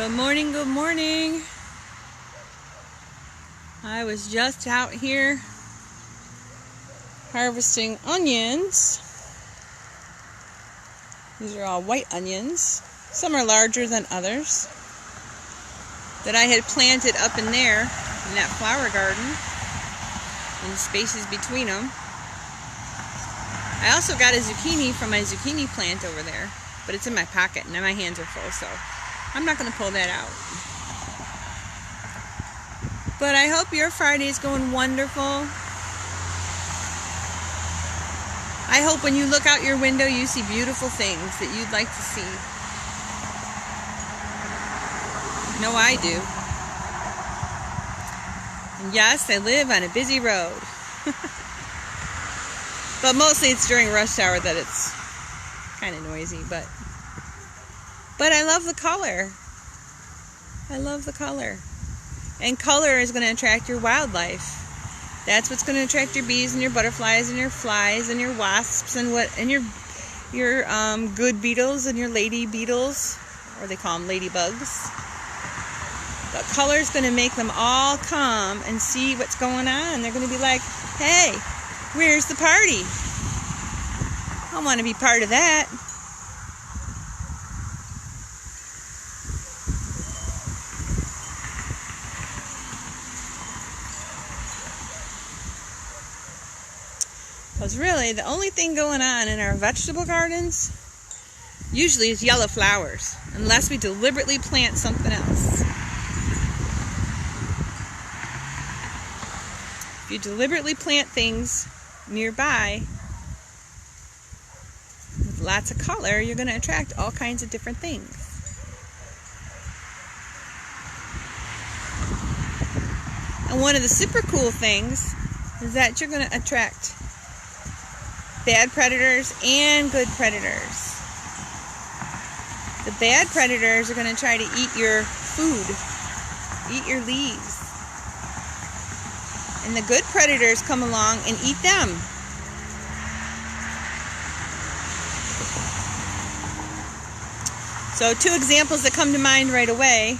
Good morning, good morning. I was just out here harvesting onions. These are all white onions. Some are larger than others that I had planted up in there in that flower garden and spaces between them. I also got a zucchini from my zucchini plant over there, but it's in my pocket and now my hands are full, so I'm not going to pull that out. But I hope your Friday is going wonderful. I hope when you look out your window you see beautiful things that you'd like to see. No, I do. And yes, I live on a busy road. But mostly it's during rush hour that it's kind of noisy, but I love the color. I love the color. And color is going to attract your wildlife. That's what's going to attract your bees and your butterflies and your flies and your wasps and your good beetles and your lady beetles, or they call them ladybugs. But color is going to make them all come and see what's going on. They're going to be like, hey, where's the party? I want to be part of that. Because really, the only thing going on in our vegetable gardens usually is yellow flowers, unless we deliberately plant something else. If you deliberately plant things nearby with lots of color, you're going to attract all kinds of different things. And one of the super cool things is that you're going to attract bad predators and good predators. The bad predators are going to try to eat your food, eat your leaves. And the good predators come along and eat them. So 2 examples that come to mind right away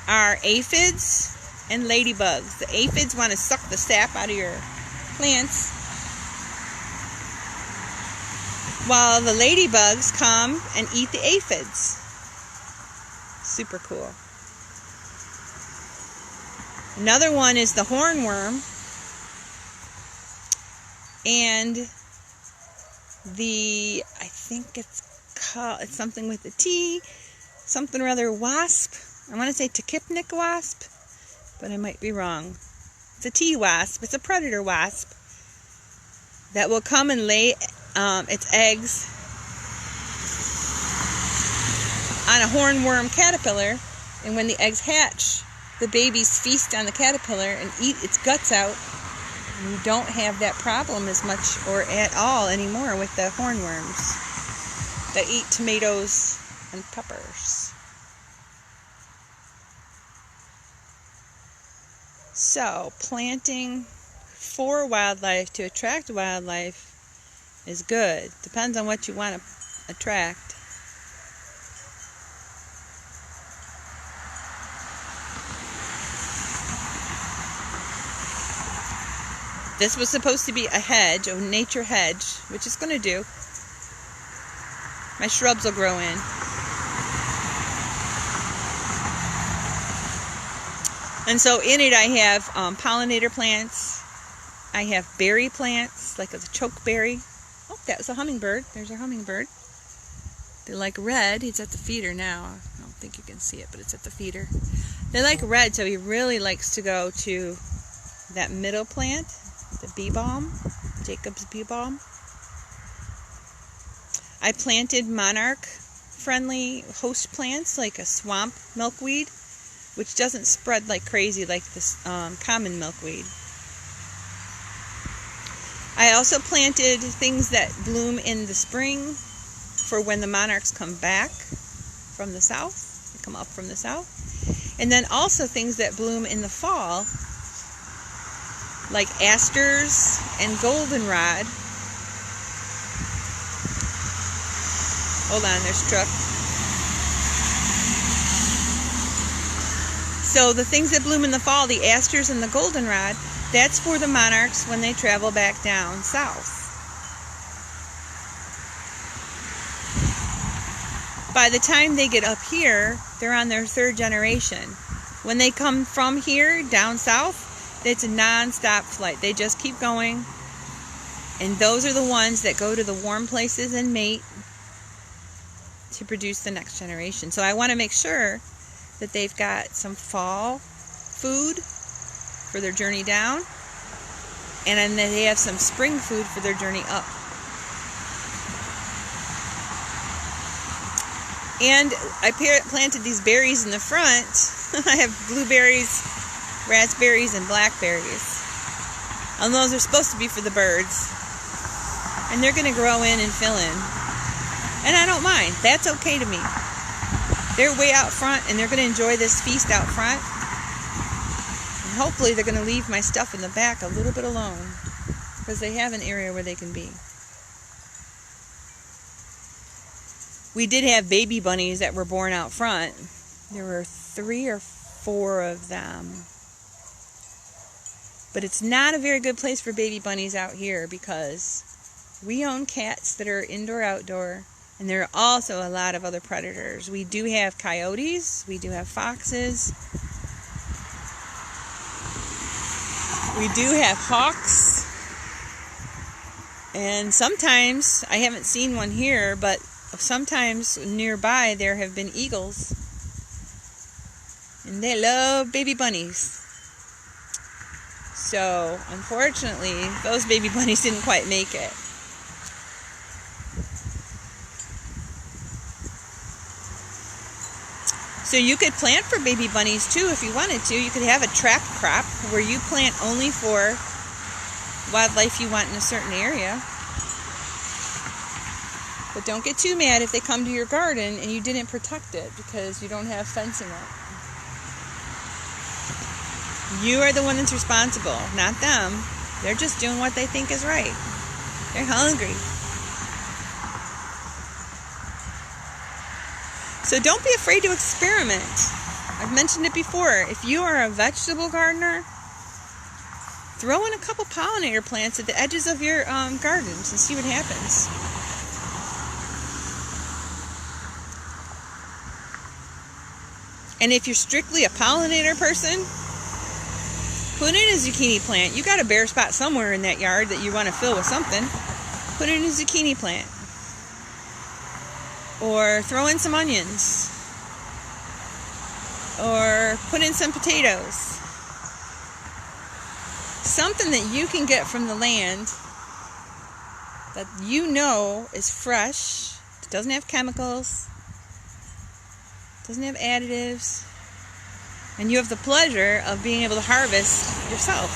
are aphids and ladybugs. The aphids want to suck the sap out of your plants, while the ladybugs come and eat the aphids. Super cool. Another one is the hornworm and I think it's something with a T, something or other wasp. I want to say Tachypnic wasp, but I might be wrong. It's a tea wasp. It's a predator wasp that will come and lay its eggs on a hornworm caterpillar, and when the eggs hatch, the babies feast on the caterpillar and eat its guts out, and you don't have that problem as much or at all anymore with the hornworms that eat tomatoes and peppers. So, planting for wildlife to attract wildlife is good. Depends on what you want to attract. This was supposed to be a hedge, a nature hedge, which it's going to do. My shrubs will grow in. And so in it I have pollinator plants. I have berry plants, like a chokeberry. Oh, that was a hummingbird. There's our hummingbird. They like red. He's at the feeder now. I don't think you can see it, but it's at the feeder. They like red, so he really likes to go to that middle plant, the bee balm, Jacob's bee balm. I planted monarch-friendly host plants, like a swamp milkweed, which doesn't spread like crazy like this common milkweed. I also planted things that bloom in the spring for when the monarchs come back from the south. They come up from the south. And then also things that bloom in the fall, like asters and goldenrod. Hold on, there's a truck. So the things that bloom in the fall, the asters and the goldenrod, that's for the monarchs when they travel back down south. By the time they get up here, they're on their third generation. When they come from here down south, it's a non-stop flight. They just keep going. And those are the ones that go to the warm places and mate to produce the next generation. So I want to make sure that they've got some fall food for their journey down, and then they have some spring food for their journey up. And I planted these berries in the front. I have blueberries, raspberries, and blackberries. And those are supposed to be for the birds. And they're going to grow in and fill in. And I don't mind. That's okay to me. They're way out front, and they're going to enjoy this feast out front. And hopefully they're going to leave my stuff in the back a little bit alone, because they have an area where they can be. We did have baby bunnies that were born out front. There were 3 or 4 of them. But it's not a very good place for baby bunnies out here, because we own cats that are indoor-outdoor, and there are also a lot of other predators. We do have coyotes, we do have foxes, we do have hawks, and sometimes, I haven't seen one here, but sometimes nearby there have been eagles, and they love baby bunnies. So, unfortunately, those baby bunnies didn't quite make it. So you could plant for baby bunnies too if you wanted to. You could have a trap crop where you plant only for wildlife you want in a certain area. But don't get too mad if they come to your garden and you didn't protect it because you don't have fencing up. You are the one that's responsible, not them. They're just doing what they think is right. They're hungry. So don't be afraid to experiment. I've mentioned it before. If you are a vegetable gardener, throw in a couple pollinator plants at the edges of your gardens and see what happens. And if you're strictly a pollinator person, put in a zucchini plant. You got a bare spot somewhere in that yard that you want to fill with something. Put in a zucchini plant. Or throw in some onions. Or put in some potatoes. Something that you can get from the land that you know is fresh, doesn't have chemicals, doesn't have additives, and you have the pleasure of being able to harvest yourself.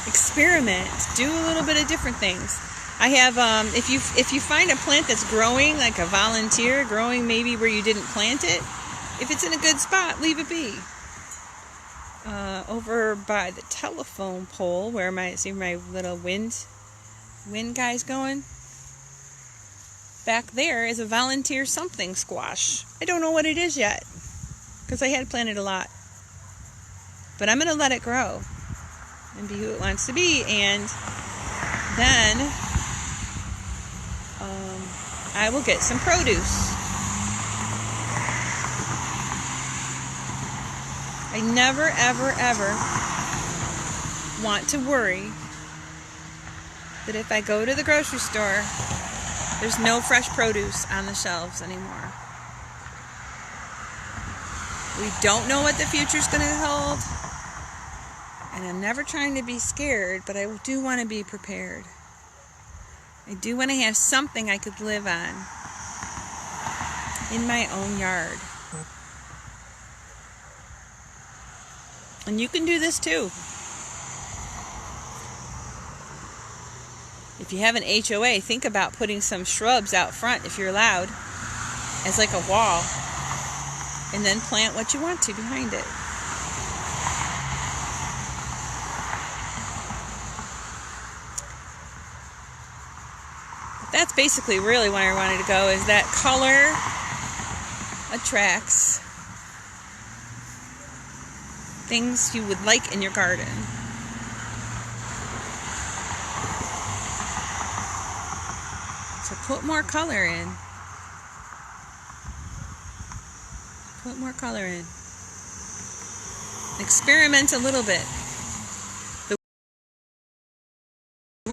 Experiment. Do a little bit of different things. I have, if you find a plant that's growing, like a volunteer, growing maybe where you didn't plant it, if it's in a good spot, leave it be. Over by the telephone pole where my little wind guy's going, back there is a volunteer something squash. I don't know what it is yet, because I had planted a lot. But I'm going to let it grow and be who it wants to be, and then I will get some produce. I never, ever, ever want to worry that if I go to the grocery store, there's no fresh produce on the shelves anymore. We don't know what the future's going to hold. And I'm never trying to be scared, but I do want to be prepared. I do want to have something I could live on in my own yard. And you can do this too. If you have an HOA, think about putting some shrubs out front, if you're allowed, as like a wall. And then plant what you want to behind it. That's basically really where I wanted to go, is that color attracts things you would like in your garden. So put more color in. Put more color in. Experiment a little bit. The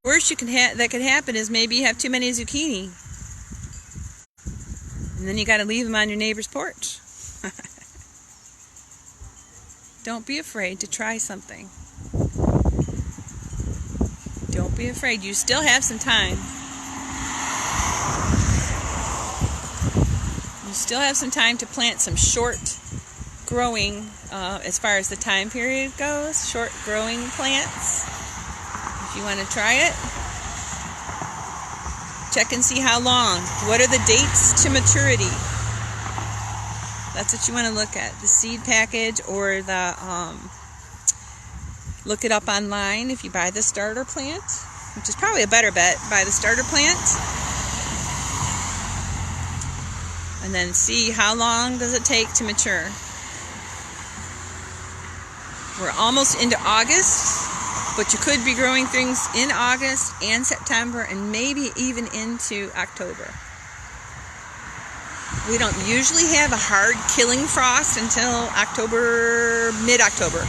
worst that could happen is maybe you have too many zucchini. And then you got to leave them on your neighbor's porch. Don't be afraid to try something. Don't be afraid. You still have some time. You still have some time to plant some short growing, as far as the time period goes, short growing plants. If you want to try it, check and see how long. What are the dates to maturity? That's what you want to look at. The seed package, or the look it up online if you buy the starter plant, which is probably a better bet. Buy the starter plant and then see how long does it take to mature. We're almost into August, but you could be growing things in August and September and maybe even into October. We don't usually have a hard killing frost until October, mid-October.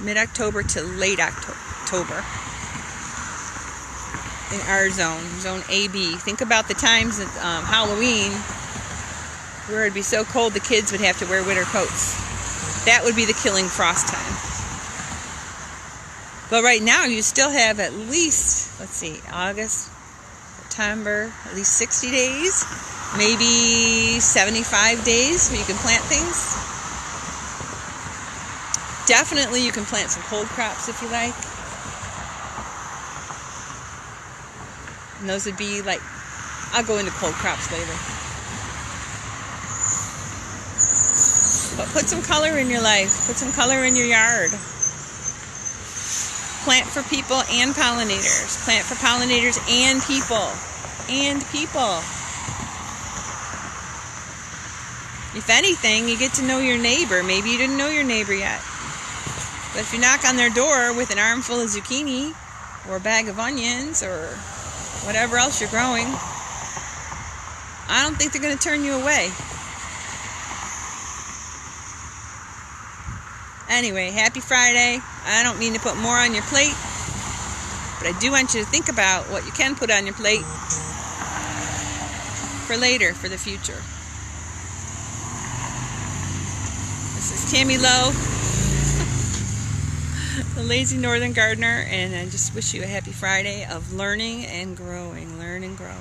Mid-October to late October. In our zone AB. Think about the times at Halloween where it'd be so cold the kids would have to wear winter coats. That would be the killing frost time. But right now you still have at least, let's see, August, September, at least 60 days, maybe 75 days where you can plant things. Definitely you can plant some cold crops if you like. And those would be like, I'll go into cold crops later. But put some color in your life. Put some color in your yard. Plant for people and pollinators. Plant for pollinators and people. And people. If anything, you get to know your neighbor. Maybe you didn't know your neighbor yet. But if you knock on their door with an armful of zucchini or a bag of onions or whatever else you're growing, I don't think they're going to turn you away. Anyway, happy Friday. I don't mean to put more on your plate, but I do want you to think about what you can put on your plate for later, for the future. This is Tammy Lowe, the Lazy Northern Gardener, and I just wish you a happy Friday of learning and growing. Learn and grow.